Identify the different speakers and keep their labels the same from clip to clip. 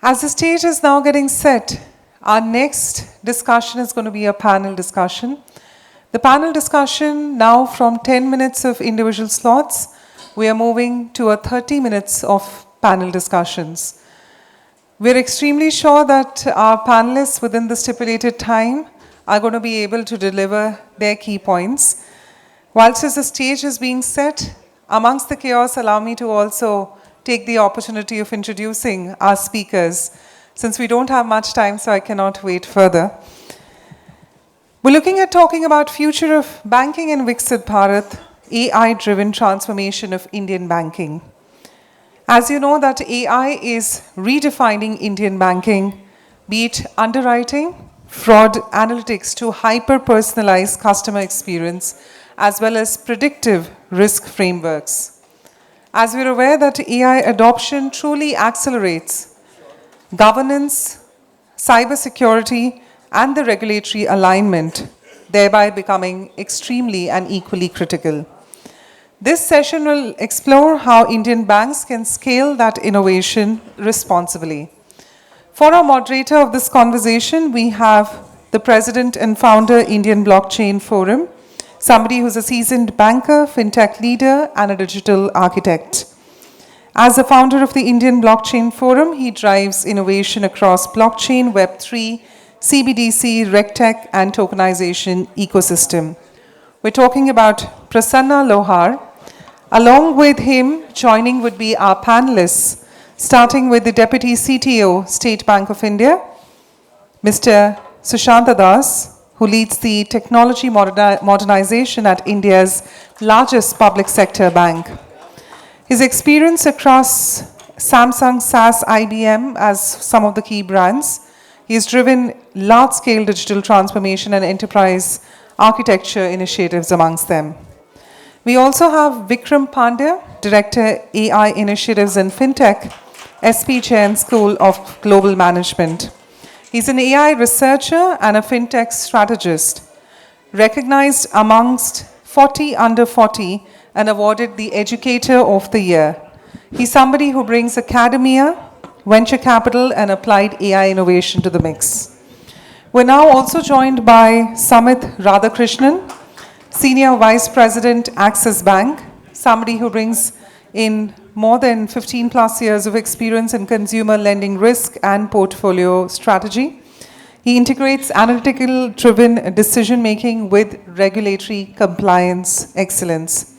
Speaker 1: As the stage is now getting set, our next discussion is going to be a panel discussion. The panel discussion now from 10 minutes of individual slots, we are moving to a 30 minutes of panel discussions. We're extremely sure that our panelists within the stipulated time are going to be able to deliver their key points. Whilst as the stage is being set, amongst the chaos, allow me to also take the opportunity of introducing our speakers, since we don't have much time, so I cannot wait further. We're looking at talking about future of banking and Viksit Bharat, AI-driven transformation of Indian banking. As you know that AI is redefining Indian banking, be it underwriting, fraud analytics to hyper-personalized customer experience, as well as predictive risk frameworks. As we're aware that AI adoption truly accelerates governance, cybersecurity, and the regulatory alignment, thereby becoming extremely and equally critical. This session will explore how Indian banks can scale that innovation responsibly. For our moderator of this conversation, we have the President and Founder, Indian Blockchain Forum, somebody who's a seasoned banker, fintech leader, and a digital architect. As the founder of the Indian Blockchain Forum, he drives innovation across blockchain, Web3, CBDC, RegTech, and tokenization ecosystem. We're talking about Prasanna Lohar. Along with him, joining would be our panelists, starting with the Deputy CTO, State Bank of India, Mr. Sushanta Das, who leads the technology modernization at India's largest public sector bank. His experience across Samsung, SAS, IBM as some of the key brands, he has driven large-scale digital transformation and enterprise architecture initiatives amongst them. We also have Vikram Pandya, Director AI Initiatives in FinTech, SP Jain School of Global Management. He's an AI researcher and a fintech strategist, recognized amongst 40 under 40 and awarded the Educator of the Year. He's somebody who brings academia, venture capital, and applied AI innovation to the mix. We're now also joined by Samit Radhakrishnan, Senior Vice President, Axis Bank, somebody who brings in more than 15 plus years of experience in consumer lending risk and portfolio strategy. He integrates analytical-driven decision-making with regulatory compliance excellence.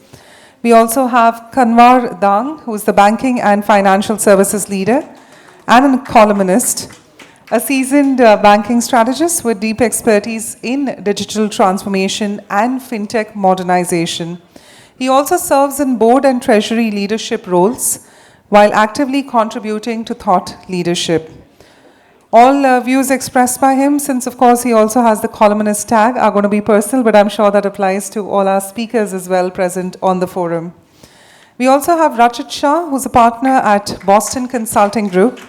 Speaker 1: We also have Kanwar Dang, who is the banking and financial services leader and a columnist, a seasoned banking strategist with deep expertise in digital transformation and fintech modernization. He also serves in board and treasury leadership roles while actively contributing to thought leadership. All views expressed by him, since of course he also has the columnist tag, are going to be personal, but I'm sure that applies to all our speakers as well present on the forum. We also have Rachit Shah, who's a partner at Boston Consulting Group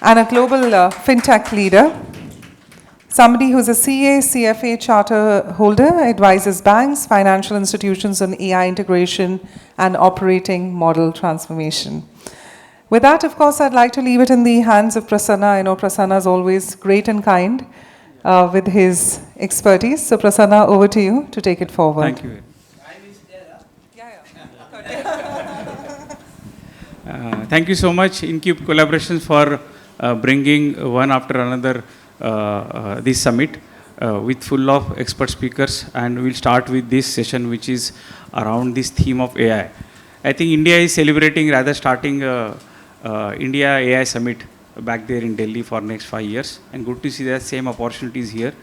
Speaker 1: and a global fintech leader. Somebody who's a CA, CFA charter holder, advises banks, financial institutions on AI integration and operating model transformation. With that, of course, I'd like to leave it in the hands of Prasanna. I know Prasanna is always great and kind with his expertise. So Prasanna, over to you to take it forward.
Speaker 2: Thank you. Thank you so much, InCube Collaborations, for bringing one after another this summit with full of expert speakers, and we'll start with this session which is around this theme of AI. I think India is celebrating, rather starting India AI Summit back there in Delhi for next 5 years, and good to see that same opportunities here.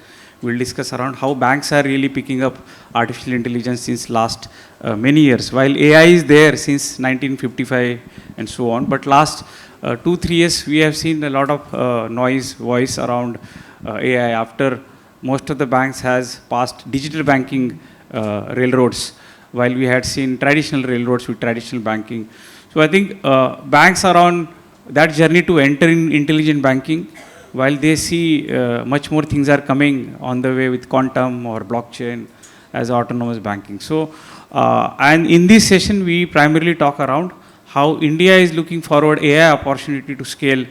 Speaker 2: We'll discuss around how banks are really picking up artificial intelligence since last many years. While AI is there since 1955 and so on, but last 2-3 years we have seen a lot of voice around AI after most of the banks has passed digital banking railroads, while we had seen traditional railroads with traditional banking. So I think banks are on that journey to enter in intelligent banking, while they see much more things are coming on the way with quantum or blockchain as autonomous banking. So, and in this session, we primarily talk around how India is looking forward AI opportunity to scale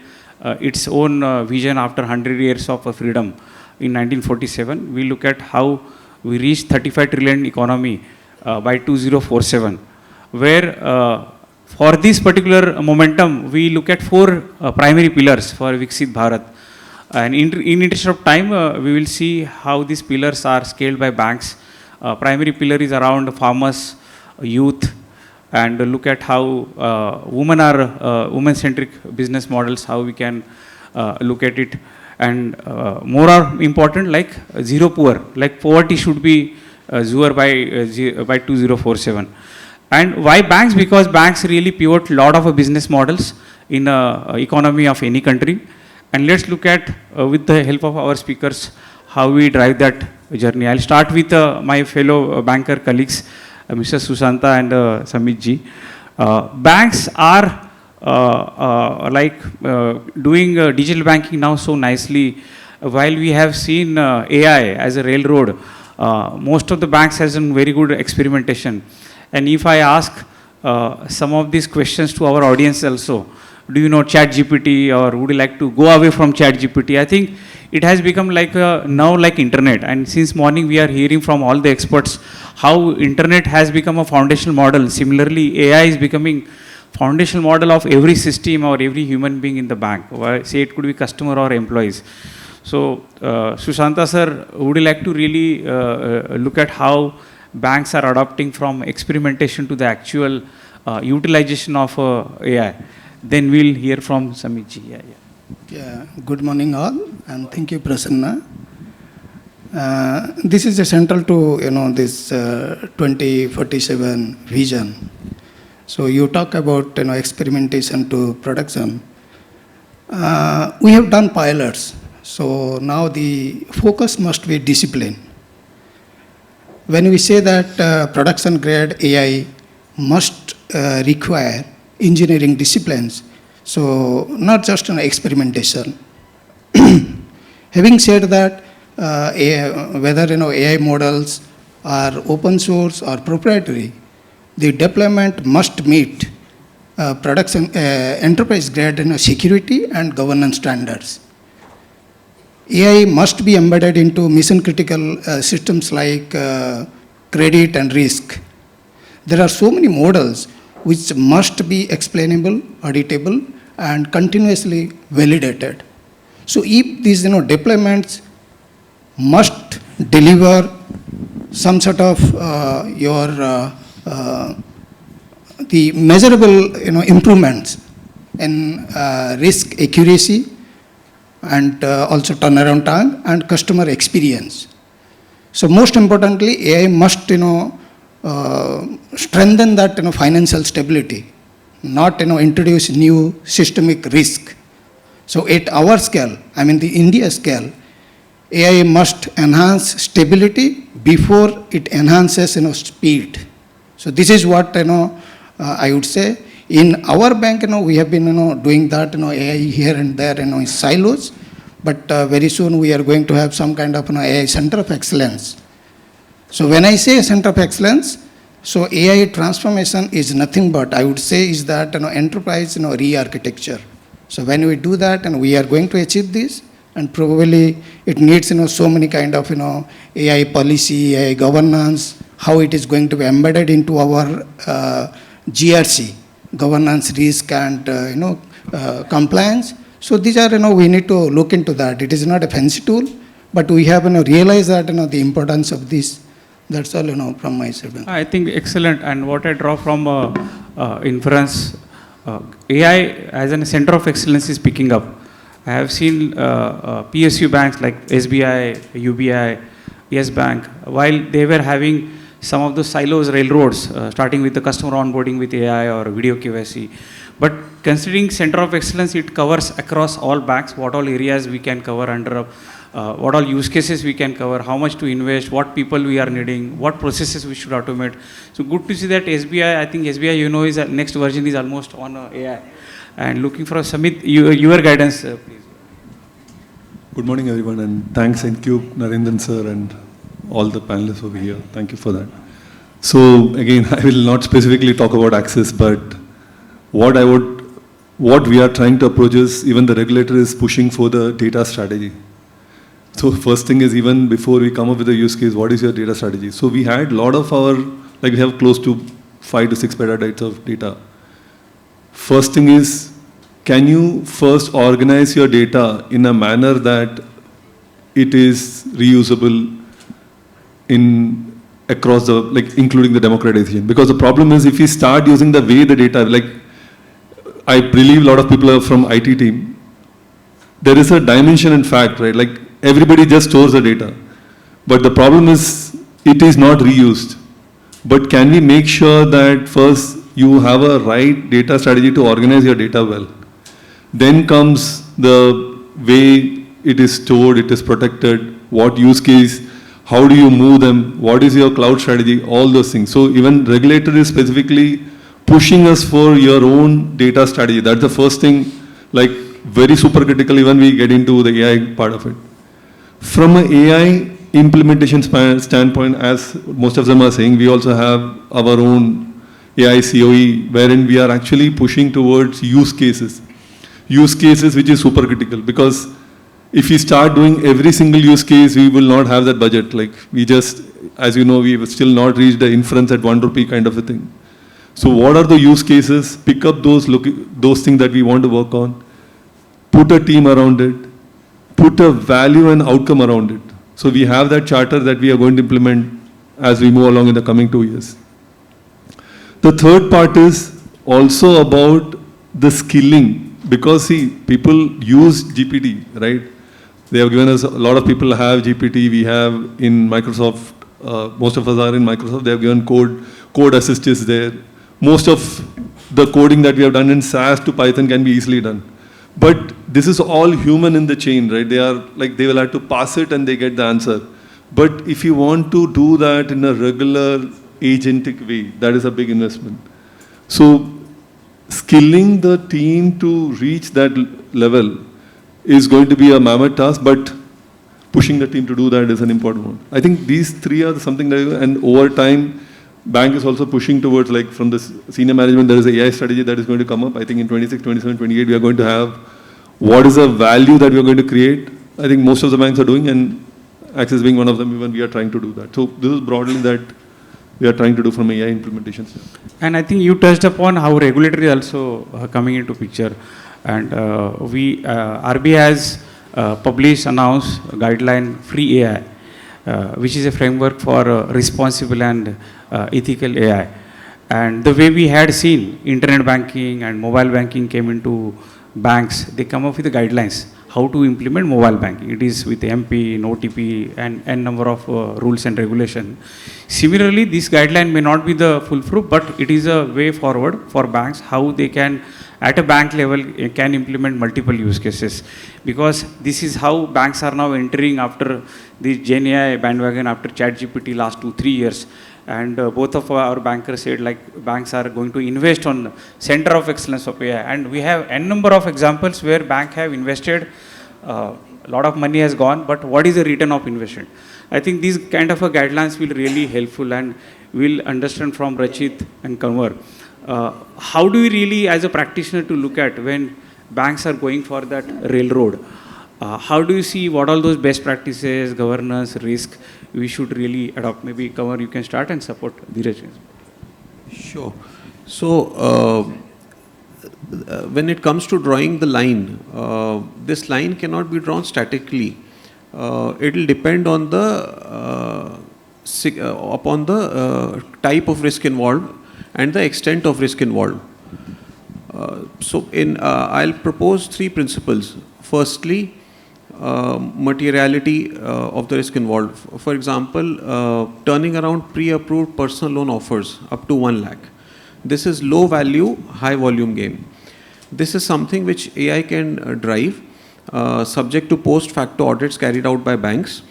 Speaker 2: its own vision after 100 years of freedom in 1947. We look at how we reached 35 trillion economy by 2047, where for this particular momentum, we look at four primary pillars for Viksit Bharat. And in interest of time, we will see how these pillars are scaled by banks. Primary pillar is around farmers, youth, and look at how women are women-centric business models, how we can look at it. And more are important, like zero poor, like poverty should be zero by 2047. And why banks? Because banks really pivot a lot of business models in economy of any country. And let's look at, with the help of our speakers, how we drive that journey. I'll start with my fellow banker colleagues, Mr. Susanta and Samit ji. Banks are doing digital banking now so nicely. While we have seen AI as a railroad, most of the banks has done very good experimentation. And if I ask some of these questions to our audience also, do you know ChatGPT, or would you like to go away from ChatGPT? I think it has become like now like internet. And since morning we are hearing from all the experts how internet has become a foundational model. Similarly, AI is becoming foundational model of every system or every human being in the bank. Say it could be customer or employees. So, Sushanta sir, would you like to really look at how banks are adopting from experimentation to the actual utilization of AI? Then we'll hear from Samit ji.
Speaker 3: Yeah, good morning all, and thank you, Prasanna. This is central to this 2047 vision. So you talk about experimentation to production. We have done pilots, so now the focus must be discipline. When we say that production grade AI must require engineering disciplines, so not just an experimentation. Having said that, whether AI models are open source or proprietary, the deployment must meet production enterprise grade security and governance standards. AI must be embedded into mission critical systems like credit and risk. There are so many models which must be explainable, auditable, and continuously validated. So if these deployments must deliver some sort of the measurable improvements in risk accuracy and also turnaround time and customer experience. So most importantly, AI must strengthen that financial stability, not introduce new systemic risk. So at our scale, I mean the India scale, AI must enhance stability before it enhances speed. So this is what I would say. In our bank, we have been doing that AI here and there in silos, but very soon we are going to have some kind of AI center of excellence. So when I say center of excellence, so AI transformation is nothing but, I would say, is that enterprise re-architecture. So when we do that, and we are going to achieve this, and probably it needs so many kind of AI policy, AI governance, how it is going to be embedded into our GRC, governance, risk, and compliance. So these are we need to look into that. It is not a fancy tool, but we have realized that the importance of this. That's all from my side.
Speaker 2: I think excellent. And what I draw from inference, AI as a center of excellence is picking up. I have seen PSU banks like SBI, UBI, Yes Bank, while they were having some of the silos railroads, starting with the customer onboarding with AI or video KYC. But considering center of excellence, it covers across all banks, what all areas we can cover under, what all use cases we can cover, how much to invest, what people we are needing, what processes we should automate. So good to see that SBI, I think SBI, is next version is almost on AI. And looking for Samit, your guidance, please.
Speaker 4: Good morning, everyone, and thanks Incube, Narendran sir, and all the panelists over here. Thank you for that. So again, I will not specifically talk about Axis, but what I would what we are trying to approach is even the regulator is pushing for the data strategy. So first thing is, even before we come up with a use case, what is your data strategy? So we had a lot of our, like we have close to 5 to 6 petabytes of data. First thing is, can you first organize your data in a manner that it is reusable in across the, like including the democratization? Because the problem is, if we start using the way the data, like I believe a lot of people are from IT team, there is a dimension in fact, right? Like everybody just stores the data. But the problem is, it is not reused. But can we make sure that first you have a right data strategy to organize your data well? Then comes the way it is stored, it is protected, what use case, how do you move them, what is your cloud strategy, all those things. So even regulator is specifically pushing us for your own data strategy. That's the first thing, like very super critical when we get into the AI part of it. From an AI implementation standpoint, as most of them are saying, we also have our own AI COE, wherein we are actually pushing towards use cases. Use cases which is super critical, because if we start doing every single use case, we will not have that budget. Like we just, as you know, we have still not reached the inference at 1 rupee kind of a thing. So what are the use cases? Pick up those things that we want to work on, put a team around it, put a value and outcome around it. So we have that charter that we are going to implement as we move along in the coming 2 years. The third part is also about the skilling, because see, people use GPT, right? They have given us, a lot of people have GPT, we have in Microsoft, most of us are in Microsoft, they have given code assist is there. Most of the coding that we have done in SAS to Python can be easily done. But this is all human in the chain, right? They are like, they will have to pass it and they get the answer. But if you want to do that in a regular agentic way, that is a big investment. So skilling the team to reach that level is going to be a mammoth task, but pushing the team to do that is an important one. I think these three are something that, and over time, bank is also pushing towards, like from the senior management, there is an AI strategy that is going to come up. I think in 26, 27, 28, we are going to have what is the value that we are going to create. I think most of the banks are doing, and Axis being one of them, even we are trying to do that. So this is broadly that we are trying to do from AI implementations.
Speaker 2: And I think you touched upon how regulatory also coming into picture. And RBI has published, announced guideline free AI, which is a framework for responsible and ethical AI. And the way we had seen internet banking and mobile banking came into banks, they come up with the guidelines how to implement mobile banking. It is with MPIN, OTP, and n number of rules and regulation. Similarly, this guideline may not be the full proof, but it is a way forward for banks how they can, at a bank level, can implement multiple use cases. Because this is how banks are now entering after the GenAI bandwagon, after ChatGPT last 2-3 years. And both of our bankers said, like, banks are going to invest on center of excellence of AI. And we have n number of examples where bank have invested, a lot of money has gone, but what is the return of investment? I think these kind of guidelines will really helpful, and we'll understand from Rachit and Kanwar. How do we really, as a practitioner, to look at when banks are going for that railroad? How do you see what all those best practices, governance, risk, we should really adopt? Maybe Kanwar, you can start and support Dheeraj.
Speaker 5: Sure. So, when it comes to drawing the line, this line cannot be drawn statically. It will depend on the upon the type of risk involved and the extent of risk involved. I'll propose 3 principles. Firstly, materiality of the risk involved. For example, turning around pre-approved personal loan offers up to 1 lakh. This is low value, high volume game. This is something which AI can drive, subject to post facto audits carried out by banks.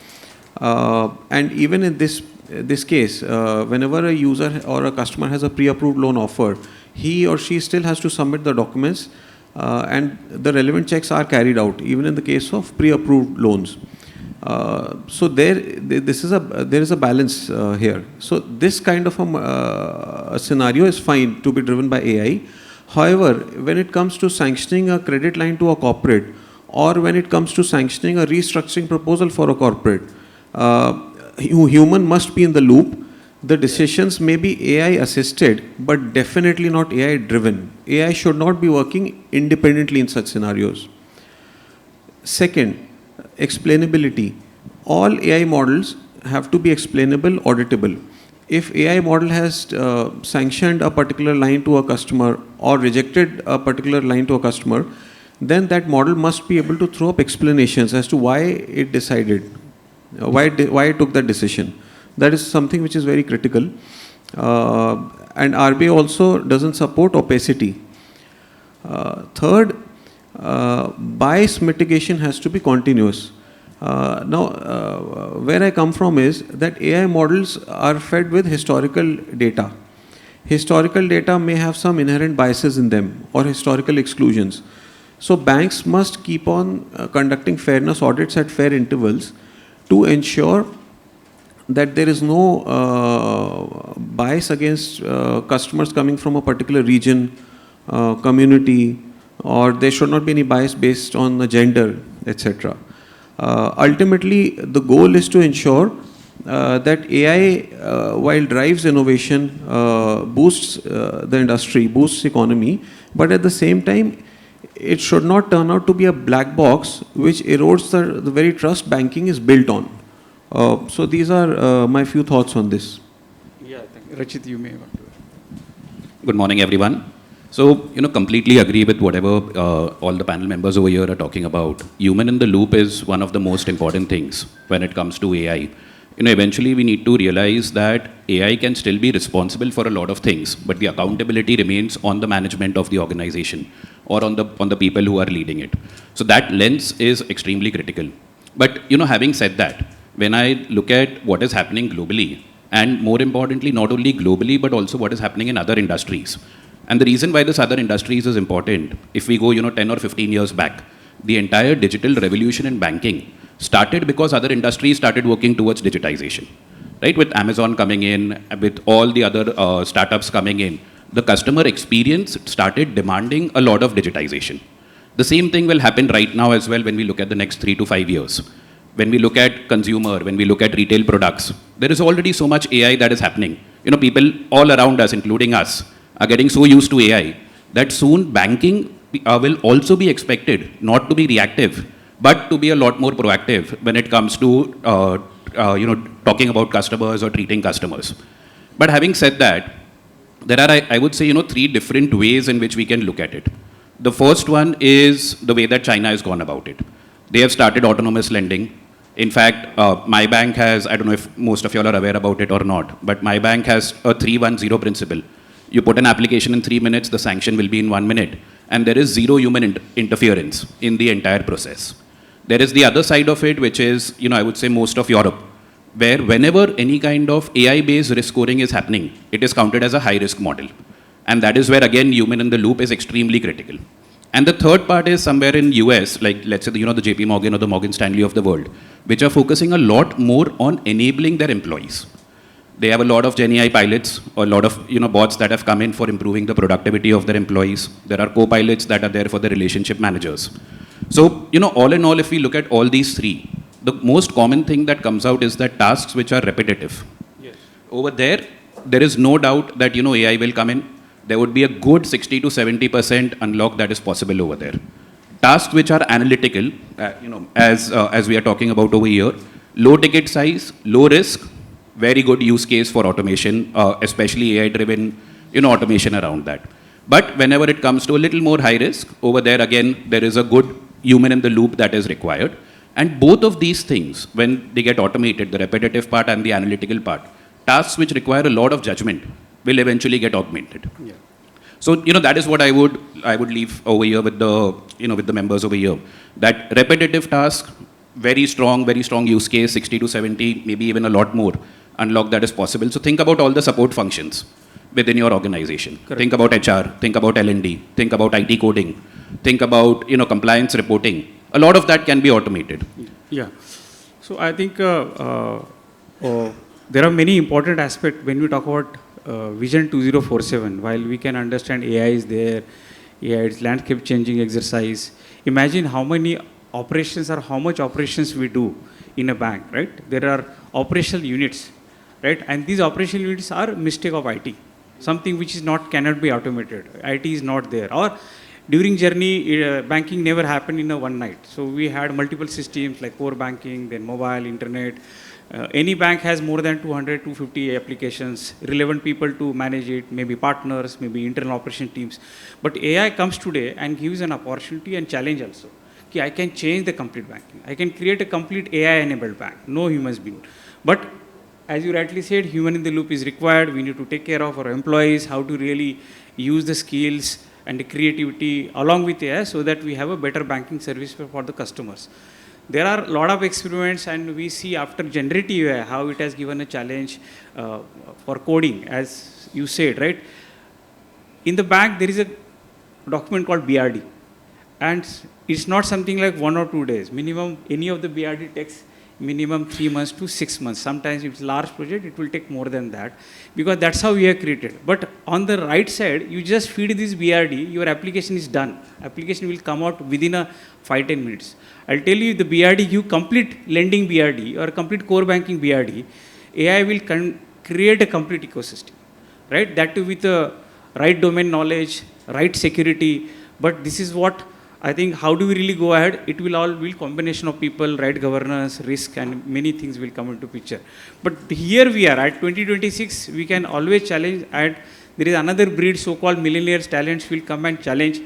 Speaker 5: And even in this case, whenever a user or a customer has a pre-approved loan offer, he or she still has to submit the documents, and the relevant checks are carried out, even in the case of pre-approved loans. So there is a balance here. So this kind of a scenario is fine to be driven by AI. However, when it comes to sanctioning a credit line to a corporate, or when it comes to sanctioning a restructuring proposal for a corporate, human must be in the loop. The decisions may be AI assisted, but definitely not AI driven. AI should not be working independently in such scenarios. Second, explainability. All AI models have to be explainable, auditable. If AI model has sanctioned a particular line to a customer or rejected a particular line to a customer, then that model must be able to throw up explanations as to why it decided, why it took that decision. That is something which is very critical. And RBI also doesn't support opacity. Third, bias mitigation has to be continuous. Where I come from is that AI models are fed with historical data. Historical data may have some inherent biases in them or historical exclusions. So banks must keep on conducting fairness audits at fair intervals to ensure that there is no bias against customers coming from a particular region, community, or there should not be any bias based on the gender, etc. Ultimately, the goal is to ensure that AI, while drives innovation, boosts the industry, boosts economy, but at the same time, it should not turn out to be a black box which erodes the very trust banking is built on. So these are my few thoughts on this.
Speaker 2: Yeah, thank you. Rachit, you may want to.
Speaker 6: Good morning, everyone. So, completely agree with whatever all the panel members over here are talking about. Human in the loop is one of the most important things when it comes to AI. Eventually we need to realize that AI can still be responsible for a lot of things, but the accountability remains on the management of the organization or on the people who are leading it. So that lens is extremely critical. But, having said that, when I look at what is happening globally, and more importantly, not only globally, but also what is happening in other industries. And the reason why this other industries is important, if we go, 10 or 15 years back, the entire digital revolution in banking started because other industries started working towards digitization, right? With Amazon coming in, with all the other startups coming in, the customer experience started demanding a lot of digitization. The same thing will happen right now as well when we look at the next 3 to 5 years. When we look at consumer, when we look at retail products, there is already so much AI that is happening. People all around us, including us, are getting so used to AI that soon banking will also be expected not to be reactive, but to be a lot more proactive when it comes to talking about customers or treating customers. But having said that, there are, I would say, 3 different ways in which we can look at it. The first one is the way that China has gone about it. They have started autonomous lending. In fact, my bank has, I don't know if most of you all are aware about it or not, but my bank has a 3-1-0 principle. You put an application in 3 minutes, the sanction will be in 1 minute, and there is zero human interference in the entire process. There is the other side of it, which is, I would say most of Europe, where whenever any kind of AI-based risk scoring is happening, it is counted as a high-risk model. And that is where, again, human in the loop is extremely critical. And the third part is somewhere in US, like let's say, the JP Morgan or the Morgan Stanley of the world, which are focusing a lot more on enabling their employees. They have a lot of GenAI pilots, or a lot of bots that have come in for improving the productivity of their employees. There are co-pilots that are there for the relationship managers. So, all in all, if we look at all these 3, the most common thing that comes out is that tasks which are repetitive.
Speaker 2: Yes.
Speaker 6: Over there is no doubt that AI will come in. There would be a good 60 to 70% unlock that is possible over there. Tasks which are analytical, as we are talking about over here, low ticket size, low risk, very good use case for automation, especially AI-driven, automation around that. But whenever it comes to a little more high risk, over there again, there is a good human in the loop that is required. And both of these things, when they get automated, the repetitive part and the analytical part, tasks which require a lot of judgment will eventually get augmented.
Speaker 2: Yeah.
Speaker 6: So, that is what I would leave over here with the, with the members over here. That repetitive task, very strong use case, 60 to 70, maybe even a lot more unlock that is possible. So think about all the support functions within your organization.
Speaker 2: Correct.
Speaker 6: Think about HR, think about L&D, think about IT coding, think about, compliance reporting. A lot of that can be automated.
Speaker 2: Yeah. So I think there are many important aspects when we talk about Vision 2047, while we can understand AI is there, AI is landscape changing exercise, imagine how many operations or how much operations we do in a bank, right? There are operational units, right? And these operational units are mistake of IT, something which is not, cannot be automated. IT is not there. Or during journey, banking never happened in a one night. So we had multiple systems like core banking, then mobile, internet. Any bank has more than 200, 250 applications, relevant people to manage it, maybe partners, maybe internal operation teams. But AI comes today and gives an opportunity and challenge also. I can change the complete banking. I can create a complete AI-enabled bank, no humans being. But as you rightly said, human in the loop is required. We need to take care of our employees, how to really use the skills and the creativity along with AI so that we have a better banking service for the customers. There are a lot of experiments, and we see after generative AI how it has given a challenge for coding, as you said, right? In the bank, there is a document called BRD, and it's not something like 1 or 2 days. Minimum, any of the BRD takes minimum 3 months to 6 months. Sometimes if it's a large project, it will take more than that, because that's how we are created. But on the right side, you just feed this BRD, your application is done. Application will come out within a 5-10 minutes. I'll tell you, the BRD, you complete lending BRD or complete core banking BRD, AI will create a complete ecosystem, right? That too with the right domain knowledge, right security. But this is what I think, how do we really go ahead? It will all be combination of people, right governance, risk, and many things will come into picture. But here we are at 2026, we can always challenge, and there is another breed, so-called millennials talents will come and challenge.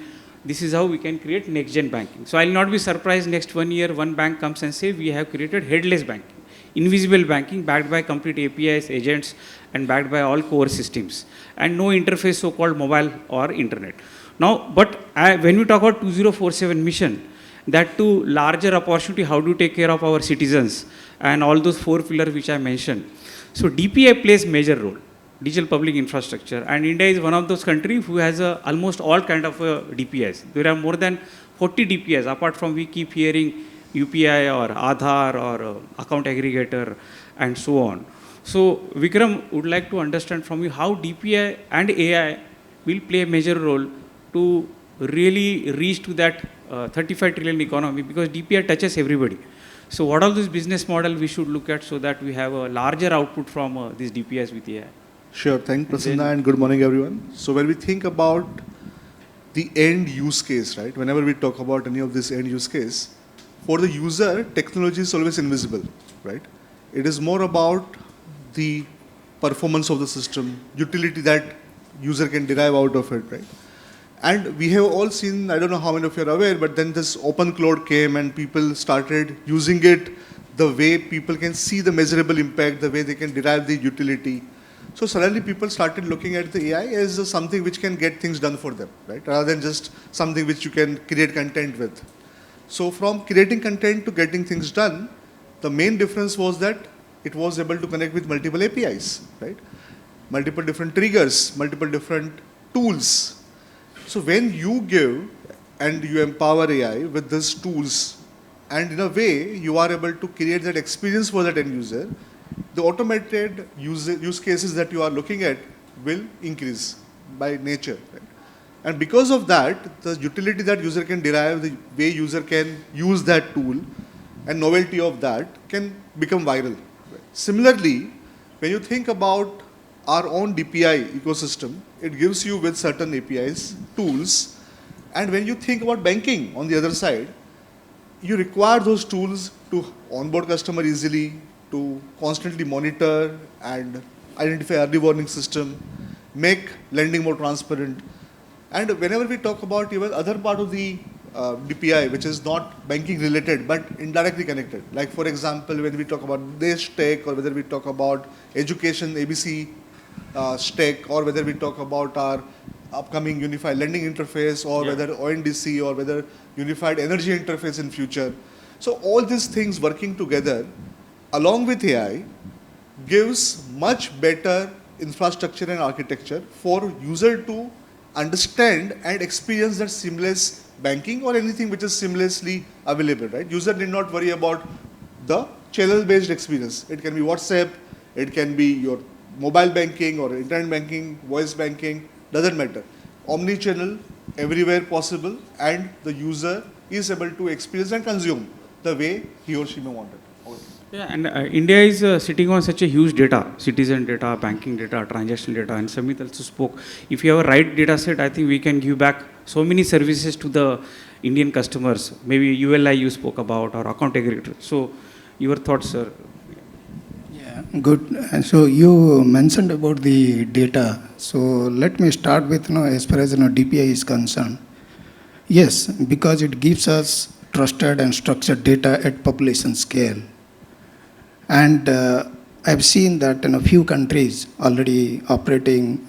Speaker 2: This is how we can create next-gen banking. So I'll not be surprised next 1 year, one bank comes and say, we have created headless banking, invisible banking, backed by complete APIs, agents, and backed by all core systems, and no interface, so-called mobile or internet. Now, but when we talk about 2047 mission, that too larger opportunity, how to take care of our citizens and all those 4 pillars which I mentioned. So DPI plays major role, digital public infrastructure, and India is one of those countries who has almost all kind of DPIs. There are more than 40 DPIs, apart from we keep hearing UPI or Aadhaar or account aggregator and so on. So Vikram would like to understand from you how DPI and AI will play a major role to really reach to that 35 trillion economy, because DPI touches everybody. So what are those business model we should look at so that we have a larger output from these DPIs with AI?
Speaker 7: Sure, thank you, Prasanna, and good morning, everyone. So when we think about the end use case, right, whenever we talk about any of this end use case, for the user, technology is always invisible, right? It is more about the performance of the system, utility that user can derive out of it, right? And we have all seen, I don't know how many of you are aware, but then this open cloud came and people started using it the way people can see the measurable impact, the way they can derive the utility. So suddenly people started looking at the AI as something which can get things done for them, right? Rather than just something which you can create content with. So from creating content to getting things done, the main difference was that it was able to connect with multiple APIs, right? Multiple different triggers, multiple different tools. So when you give and you empower AI with these tools, and in a way you are able to create that experience for that end user, the automated use cases that you are looking at will increase by nature. Right? And because of that, the utility that user can derive, the way user can use that tool, and novelty of that can become viral. Right? Similarly, when you think about our own DPI ecosystem, it gives you with certain APIs, tools, and when you think about banking on the other side, you require those tools to onboard customer easily, to constantly monitor and identify early warning system, make lending more transparent. And whenever we talk about even other part of the DPI, which is not banking related, but indirectly connected, like for example, when we talk about Desh Tech, or whether we talk about education, ABC Tech, or whether we talk about our upcoming unified lending interface, or whether ONDC, or whether unified energy interface in future. So all these things working together along with AI gives much better infrastructure and architecture for user to understand and experience that seamless banking or anything which is seamlessly available, right? User need not worry about the channel-based experience. It can be WhatsApp, it can be your mobile banking or internet banking, voice banking, doesn't matter. Omni-channel, everywhere possible, and the user is able to experience and consume the way he or she may want it. Okay.
Speaker 2: Yeah, and India is sitting on such a huge data, citizen data, banking data, transactional data, and Samit also spoke. If you have a right data set, I think we can give back so many services to the Indian customers. Maybe ULI you spoke about, or account aggregator. So, your thoughts, sir?
Speaker 3: Yeah, good. And so you mentioned about the data. So let me start with, as far as, DPI is concerned. Yes, because it gives us trusted and structured data at population scale. And I've seen that in a few countries already operating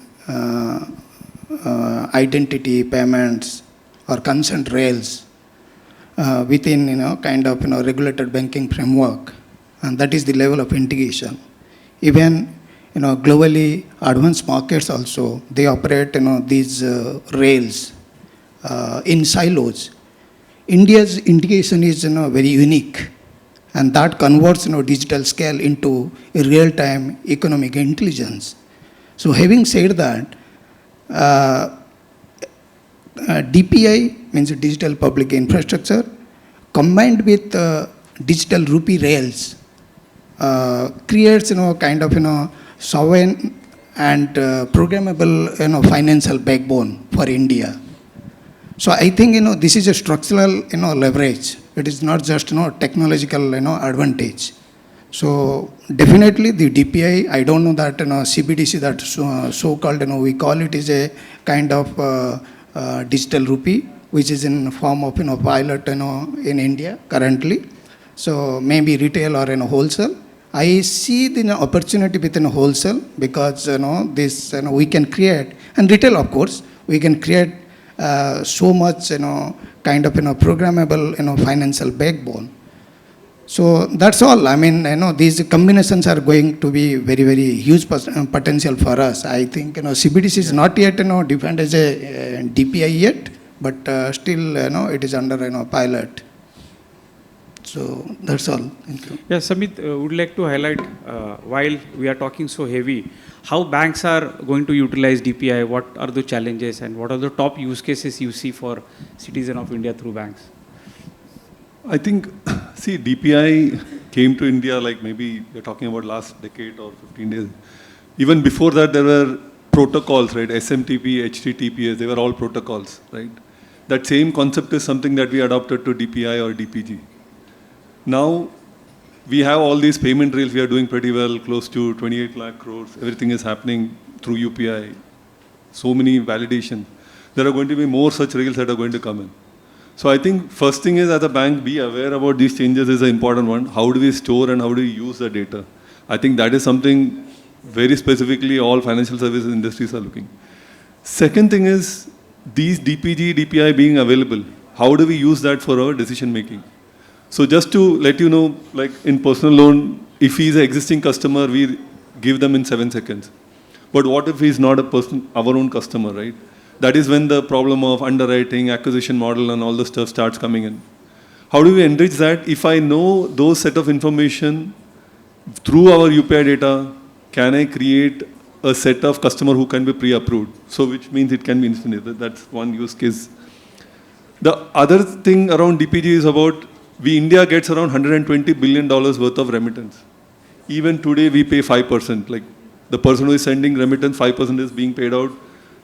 Speaker 3: identity payments or consent rails within kind of regulated banking framework, and that is the level of integration. Even globally advanced markets also, they operate these rails in silos. India's integration is very unique, and that converts digital scale into a real-time economic intelligence. So having said that, DPI means digital public infrastructure combined with digital rupee rails creates kind of sovereign and programmable financial backbone for India. So I think this is a structural leverage. It is not just technological advantage. So definitely the DPI, I don't know that CBDC, that so-called we call it, is a kind of digital rupee which is in form of pilot in India currently. So maybe retail or wholesale. I see the opportunity within wholesale because this we can create, and retail of course we can create so much kind of programmable financial backbone. So that's all. I mean, these combinations are going to be very, very huge potential for us. I think CBDC is not yet defined as a DPI yet, but still it is under pilot. So that's all. Thank you.
Speaker 2: Yeah, Samit, would like to highlight, while we are talking so heavy, how banks are going to utilize DPI, what are the challenges, and what are the top use cases you see for citizen of India through banks?
Speaker 4: I think, see, DPI came to India like maybe you're talking about last decade or 15 days. Even before that, there were protocols, right? SMTP, HTTPS, they were all protocols, right? That same concept is something that we adopted to DPI or DPG. Now, we have all these payment rails, we are doing pretty well, close to 28 lakh crores. Everything is happening through UPI. So many validations. There are going to be more such rails that are going to come in. So I think first thing is, as a bank, be aware about these changes is an important one. How do we store and how do we use the data? I think that is something very specifically all financial services industries are looking. Second thing is, these DPG, DPI being available, how do we use that for our decision making? So just to let you know, like in personal loan, if he is an existing customer, we give them in 7 seconds. But what if he is not a person, our own customer, right? That is when the problem of underwriting, acquisition model and all the stuff starts coming in. How do we enrich that? If I know those set of information through our UPI data, can I create a set of customer who can be pre-approved? So which means it can be instantly. That's one use case. The other thing around DPG is about, India gets around $120 billion worth of remittance. Even today we pay 5%. Like the person who is sending remittance, 5% is being paid out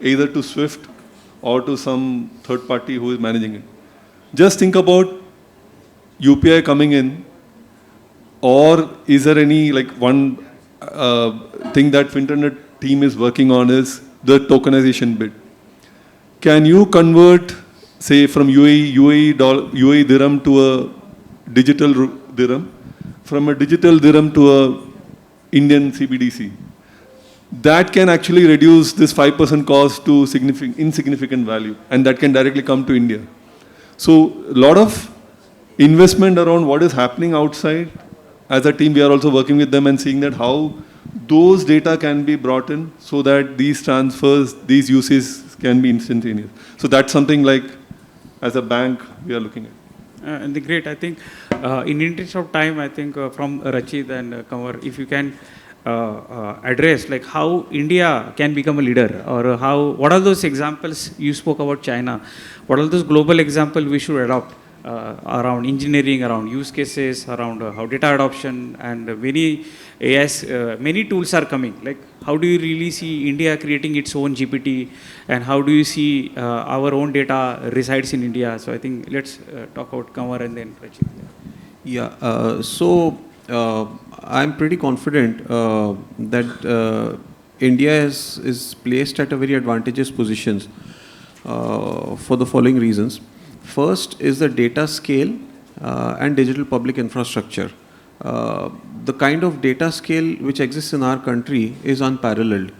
Speaker 4: either to SWIFT or to some third party who is managing it. Just think about UPI coming in, or is there any, like one thing that Finternet team is working on is the tokenization bit. Can you convert, say, from UAE dirham to a digital dirham, from a digital dirham to a Indian CBDC? That can actually reduce this 5% cost to insignificant value, and that can directly come to India. So a lot of investment around what is happening outside. As a team, we are also working with them and seeing that how those data can be brought in so that these transfers, these uses can be instantaneous. So that's something like, as a bank, we are looking at.
Speaker 2: And great, I think in interest of time, I think from Rachid and Kanwar, if you can address, like how India can become a leader, or how, what are those examples you spoke about China? What are those global examples we should adopt around engineering, around use cases, around how data adoption, and many AIs, many tools are coming. Like how do you really see India creating its own GPT, and how do you see our own data resides in India? So I think let's talk about Kanwar and then Prachi.
Speaker 5: Yeah, I'm pretty confident that India is placed at a very advantageous positions for the following reasons. First is the data scale and digital public infrastructure. The kind of data scale which exists in our country is unparalleled.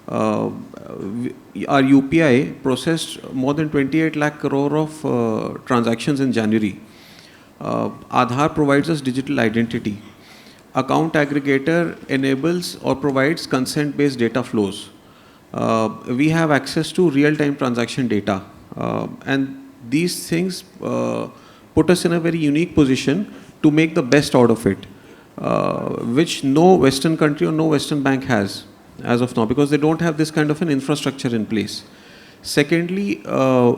Speaker 5: Our UPI processed more than 28 lakh crore of transactions in January. Aadhaar provides us digital identity. Account aggregator enables or provides consent-based data flows. We have access to real-time transaction data. And these things put us in a very unique position to make the best out of it, which no Western country or no Western bank has as of now, because they don't have this kind of an infrastructure in place. Secondly,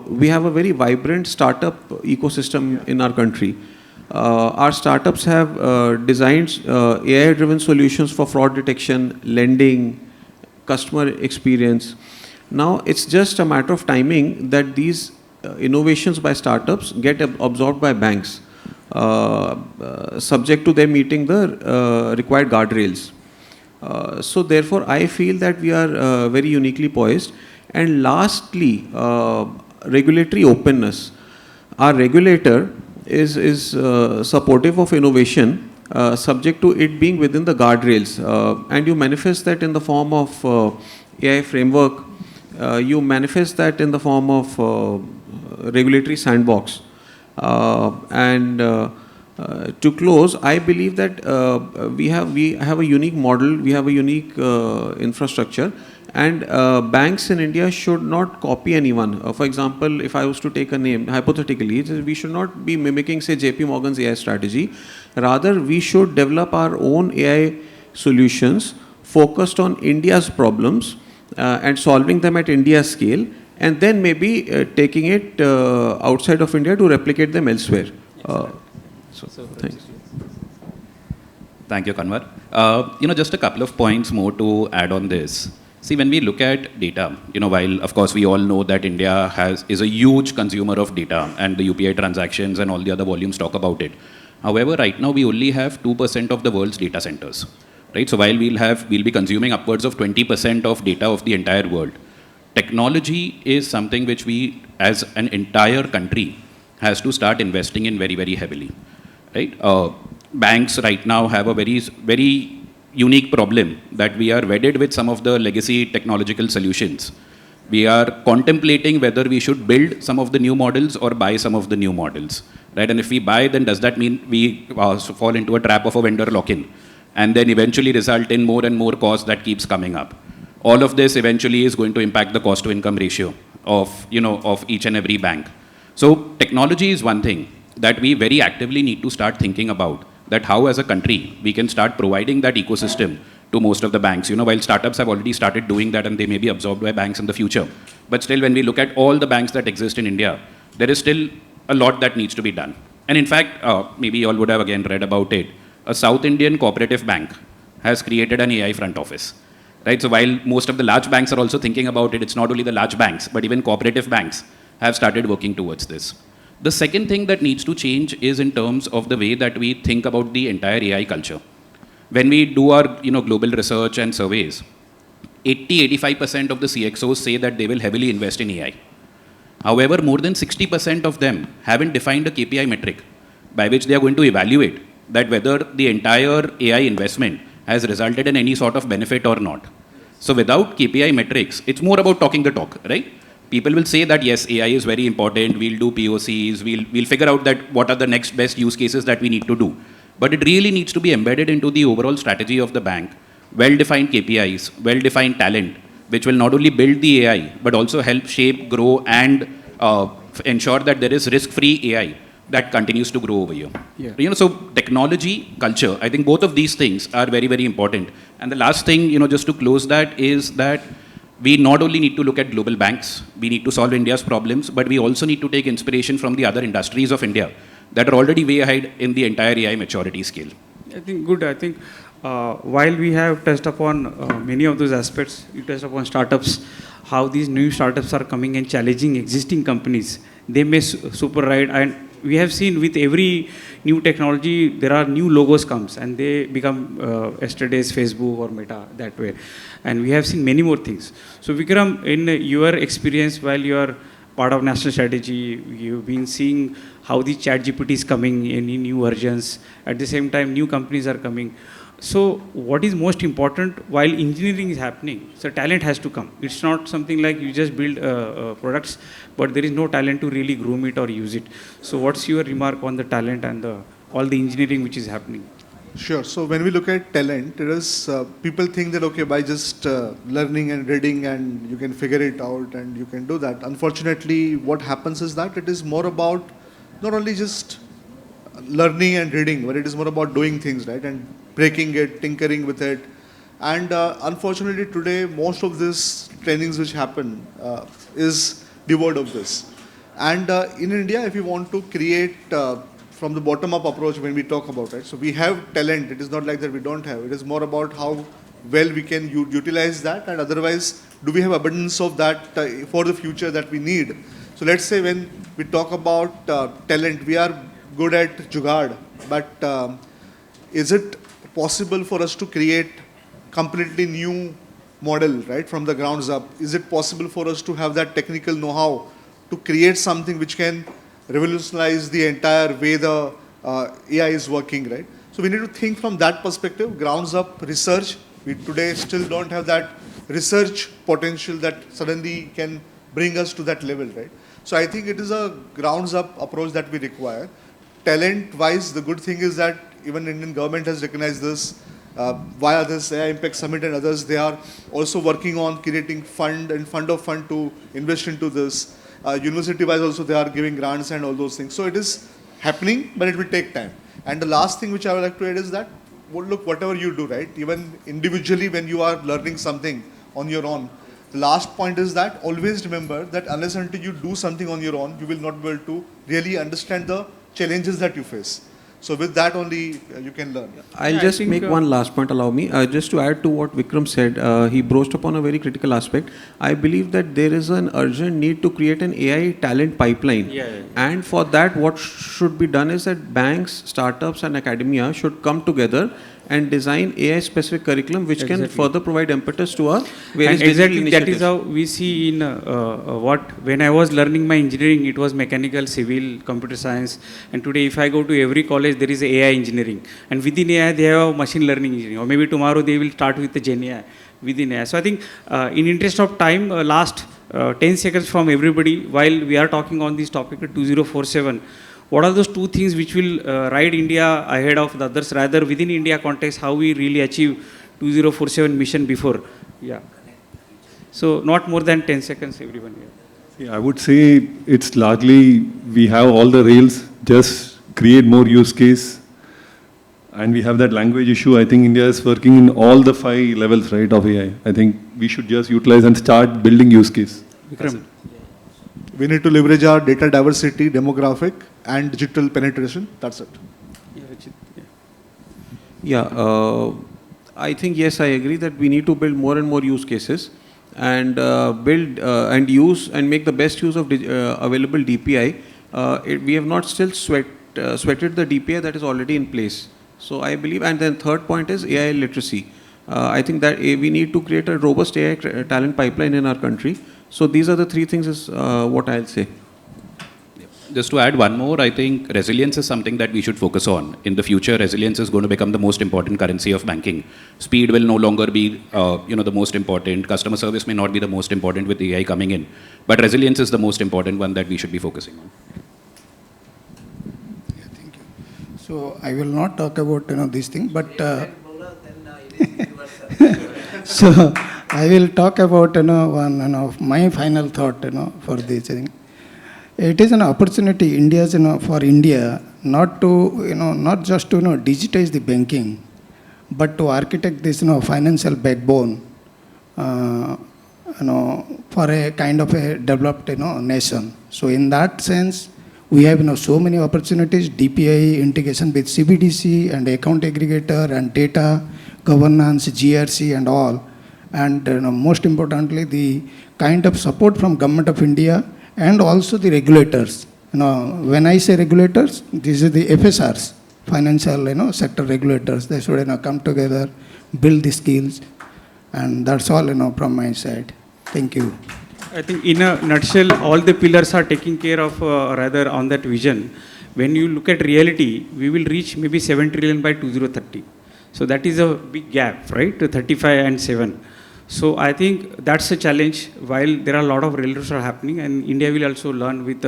Speaker 5: we have a very vibrant startup ecosystem in our country. Our startups have designed AI-driven solutions for fraud detection, lending, customer experience. Now, it's just a matter of timing that these innovations by startups get absorbed by banks, subject to them meeting the required guardrails. So therefore, I feel that we are very uniquely poised. And lastly, regulatory openness. Our regulator is supportive of innovation, subject to it being within the guardrails. And you manifest that in the form of AI framework, you manifest that in the form of regulatory sandbox. To close, I believe that we have a unique model, we have a unique infrastructure, and banks in India should not copy anyone. For example, if I was to take a name, hypothetically, we should not be mimicking, say, JP Morgan's AI strategy. Rather, we should develop our own AI solutions focused on India's problems and solving them at India's scale, and then maybe taking it outside of India to replicate them elsewhere. Thanks.
Speaker 6: Thank you, Kanwar. Just a couple of points more to add on this. See, when we look at data, while of course we all know that India is a huge consumer of data, and the UPI transactions and all the other volumes talk about it. However, right now we only have 2% of the world's data centers, right? So while we'll be consuming upwards of 20% of data of the entire world, technology is something which we, as an entire country, has to start investing in very, very heavily, right? Banks right now have a very, very unique problem that we are wedded with some of the legacy technological solutions. We are contemplating whether we should build some of the new models or buy some of the new models, right? And if we buy, then does that mean we fall into a trap of a vendor lock-in, and then eventually result in more and more cost that keeps coming up? All of this eventually is going to impact the cost-to-income ratio of each and every bank. So technology is one thing that we very actively need to start thinking about, that how as a country we can start providing that ecosystem to most of the banks. While startups have already started doing that and they may be absorbed by banks in the future, but still when we look at all the banks that exist in India, there is still a lot that needs to be done. And in fact, maybe you all would have again read about it, a South Indian cooperative bank has created an AI front office, right? So while most of the large banks are also thinking about it, it's not only the large banks, but even cooperative banks have started working towards this. The second thing that needs to change is in terms of the way that we think about the entire AI culture. When we do our global research and surveys, 80-85% of the CXOs say that they will heavily invest in AI. However, more than 60% of them haven't defined a KPI metric by which they are going to evaluate that whether the entire AI investment has resulted in any sort of benefit or not. So without KPI metrics, it's more about talking the talk, right? People will say that yes, AI is very important, we'll do POCs, we'll figure out that what are the next best use cases that we need to do. But it really needs to be embedded into the overall strategy of the bank, well-defined KPIs, well-defined talent, which will not only build the AI, but also help shape, grow, and ensure that there is risk-free AI that continues to grow over here.
Speaker 2: Yeah.
Speaker 6: You know, so technology, culture, I think both of these things are very, very important. And the last thing, you know, just to close that is that we not only need to look at global banks, we need to solve India's problems, but we also need to take inspiration from the other industries of India that are already way ahead in the entire AI maturity scale.
Speaker 2: I think good. I think while we have touched upon many of those aspects, you touched upon startups, how these new startups are coming and challenging existing companies. They may super ride, and we have seen with every new technology, there are new logos comes and they become yesterday's Facebook or Meta that way. And we have seen many more things. So Vikram, in your experience while you are part of national strategy, you've been seeing how the chat GPT is coming in new versions. At the same time, new companies are coming. So what is most important while engineering is happening? So talent has to come. It's not something like you just build products, but there is no talent to really groom it or use it. So what's your remark on the talent and all the engineering which is happening?
Speaker 7: Sure. So when we look at talent, it is people think that okay, by just learning and reading and you can figure it out and you can do that. Unfortunately, what happens is that it is more about not only just learning and reading, but it is more about doing things, right, and breaking it, tinkering with it. And unfortunately, today most of these trainings which happen is devoid of this. And in India, if you want to create from the bottom-up approach when we talk about it. So we have talent. It is not like that we don't have. It is more about how well we can utilize that, and otherwise, do we have abundance of that for the future that we need. So let's say when we talk about talent, we are good at jugaad, but is it possible for us to create completely new model, right, from the grounds up? Is it possible for us to have that technical know-how to create something which can revolutionize the entire way the AI is working, right? So we need to think from that perspective, grounds up research. We today still don't have that research potential that suddenly can bring us to that level, right? So I think it is a grounds up approach that we require. Talent wise, the good thing is that even Indian government has recognized this via this AI Impact Summit and others. They are also working on creating fund to invest into this. University-wise also they are giving grants and all those things. So it is happening, but it will take time. And the last thing which I would like to add is that, well, look, whatever you do, right, even individually when you are learning something on your own, the last point is that always remember that unless until you do something on your own, you will not be able to really understand the challenges that you face. So with that only you can learn.
Speaker 5: I'll
Speaker 2: Yeah, I
Speaker 5: just
Speaker 2: think,
Speaker 5: make one last point, allow me. Just to add to what Vikram said, he broached upon a very critical aspect. I believe that there is an urgent need to create an AI talent pipeline.
Speaker 2: Yeah.
Speaker 5: And for that, what should be done is that banks, startups and academia should come together and design AI-specific curriculum which can
Speaker 2: Exactly.
Speaker 5: further provide impetus to our various
Speaker 2: And exactly
Speaker 5: digital
Speaker 2: that is
Speaker 5: initiatives.
Speaker 2: how we see in when I was learning my engineering, it was mechanical, civil, computer science. And today, if I go to every college, there is AI engineering. And within AI, they have machine learning engineering. Or maybe tomorrow they will start with the Gen AI within AI. So I think in interest of time, last 10 seconds from everybody, while we are talking on this topic 2047, what are those two things which will ride India ahead of the others, rather within India context, how we really achieve 2047 mission before? Yeah. So not more than 10 seconds, everyone here.
Speaker 4: Yeah, I would say it's largely we have all the rails, just create more use case. And we have that language issue. I think India is working in all the 5 levels, right, of AI. I think we should just utilize and start building use case.
Speaker 2: Vikram.
Speaker 7: We need to leverage our data diversity, demographic and digital penetration. That's it.
Speaker 2: Yeah, Rachit, yeah.
Speaker 5: Yeah, I think yes, I agree that we need to build more and more use cases and build and use and make the best use of available DPI. We have not still sweated the DPI that is already in place. So I believe, and then third point is AI literacy. I think that we need to create a robust AI talent pipeline in our country. So these are the 3 things is what I'll say.
Speaker 6: Just to add one more, I think resilience is something that we should focus on. In the future, resilience is going to become the most important currency of banking. Speed will no longer be, the most important. Customer service may not be the most important with AI coming in. But resilience is the most important one that we should be focusing on.
Speaker 3: Yeah, thank you. So I will not talk about this thing, but so I will talk about one of my final thought for this thing. it is an opportunity India's, for India not to, not just to, digitize the banking, but to architect this, financial backbone, for a kind of a developed, nation. So in that sense, we have, so many opportunities, DPI integration with CBDC and account aggregator and data governance, GRC and all. And most importantly, the kind of support from Government of India and also the regulators. When I say regulators, this is the FSRs, financial, sector regulators. They should, come together, build the skills, and that's all, from my side. Thank you.
Speaker 2: I think in a nutshell, all the pillars are taken care of rather on that vision. When you look at reality, we will reach maybe 7 trillion by 2030. So that is a big gap, right? To 35 and 7. So I think that's a challenge. While there are a lot of railroads are happening, and India will also learn with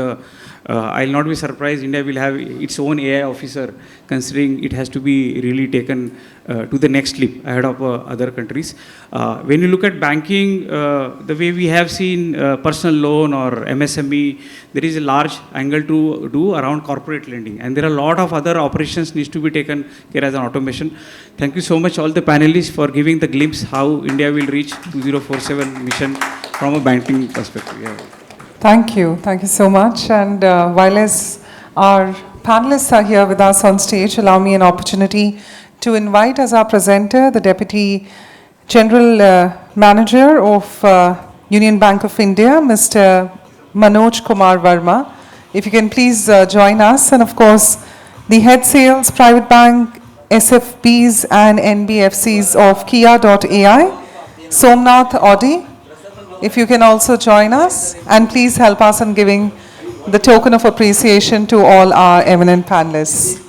Speaker 2: I'll not be surprised, India will have its own AI officer, considering it has to be really taken to the next leap ahead of other countries. When you look at banking, the way we have seen personal loan or MSME, there is a large angle to do around corporate lending. And there are a lot of other operations needs to be taken care as an automation. Thank you so much all the panelists for giving the glimpse how India will reach 2047 mission from a banking perspective. Yeah.
Speaker 1: Thank you. Thank you so much. And while as our panelists are here with us on stage, allow me an opportunity to invite as our presenter the Deputy General Manager of Union Bank of India, Mr. Manoj Kumar Verma. If you can please join us. And of course, the Head Sales, Private Bank, SFBs and NBFCs of Kia.ai, Somnath Audi. If you can also join us, and please help us in giving the token of appreciation to all our eminent panelists.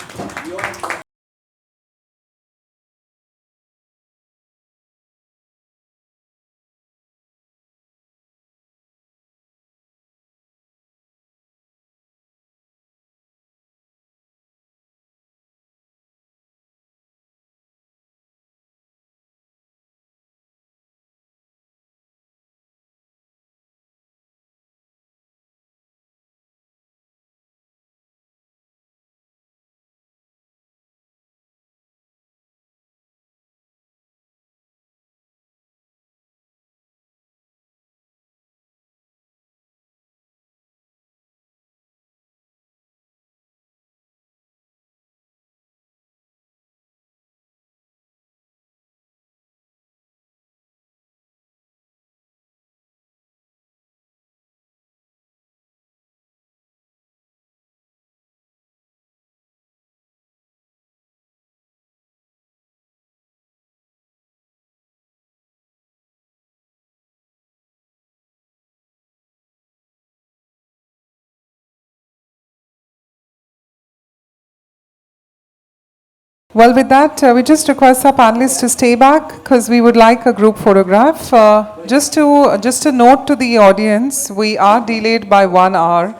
Speaker 1: Well, with that, we just request our panelists to stay back because we would like a group photograph. Just a note to the audience, we are delayed by 1 hour.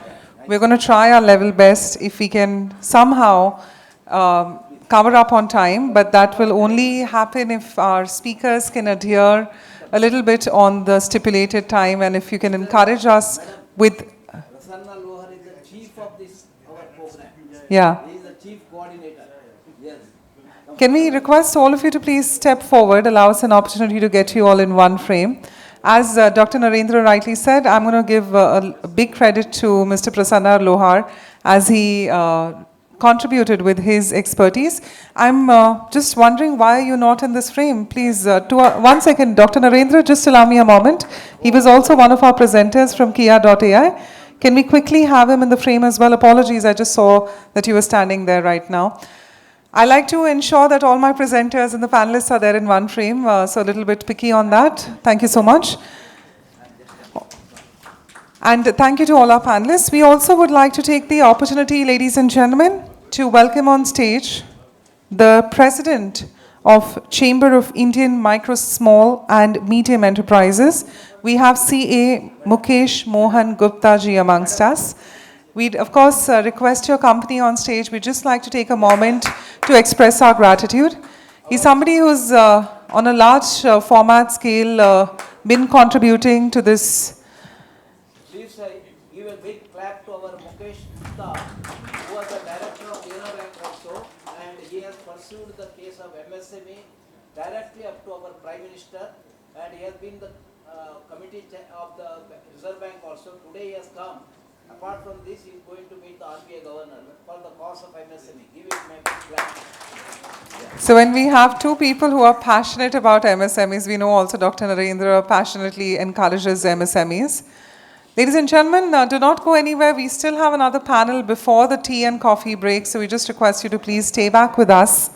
Speaker 1: We're going to try our level best if we can somehow cover up on time, but that will only happen if our speakers can adhere a little bit on the stipulated time, and if you can encourage us with...
Speaker 8: Prasanna Lohar is the chief of this our program.
Speaker 1: Yeah.
Speaker 8: He is the chief coordinator. Yes.
Speaker 1: Can we request all of you to please step forward, allow us an opportunity to get you all in one frame. As Dr. Narendra rightly said, I'm going to give a big credit to Mr. Prasanna Lohar as he contributed with his expertise. I'm just wondering why you're not in this frame. Please, 1 second, Dr. Narendra, just allow me a moment. He was also one of our presenters from Kia.ai. Can we quickly have him in the frame as well? Apologies, I just saw that you were standing there right now. I like to ensure that all my presenters and the panelists are there in one frame, so a little bit picky on that. Thank you so much. And thank you to all our panelists. We also would like to take the opportunity, ladies and gentlemen, to welcome on stage the President of Chamber of Indian Micro, Small and Medium Enterprises. We have CA Mukesh Mohan Gupta ji amongst us. We'd, of course, request your company on stage. We'd just like to take a moment to express our gratitude. He's somebody who's on a large format scale been contributing to this.
Speaker 8: Please give a big clap to our Mehta, who was the director of Dena Bank also, and he has pursued the case of MSME directly up to our Prime Minister, and he has been the committee of the Reserve Bank also. Today he has come. Apart from this, he is going to meet the RBI governor for the cause of MSME. Give it my big clap.
Speaker 1: So when we have two people who are passionate about MSMEs, we know also Dr. Narendra passionately encourages MSMEs. Ladies and gentlemen, do not go anywhere. We still have another panel before the tea and coffee break, so we just request you to please stay back with us.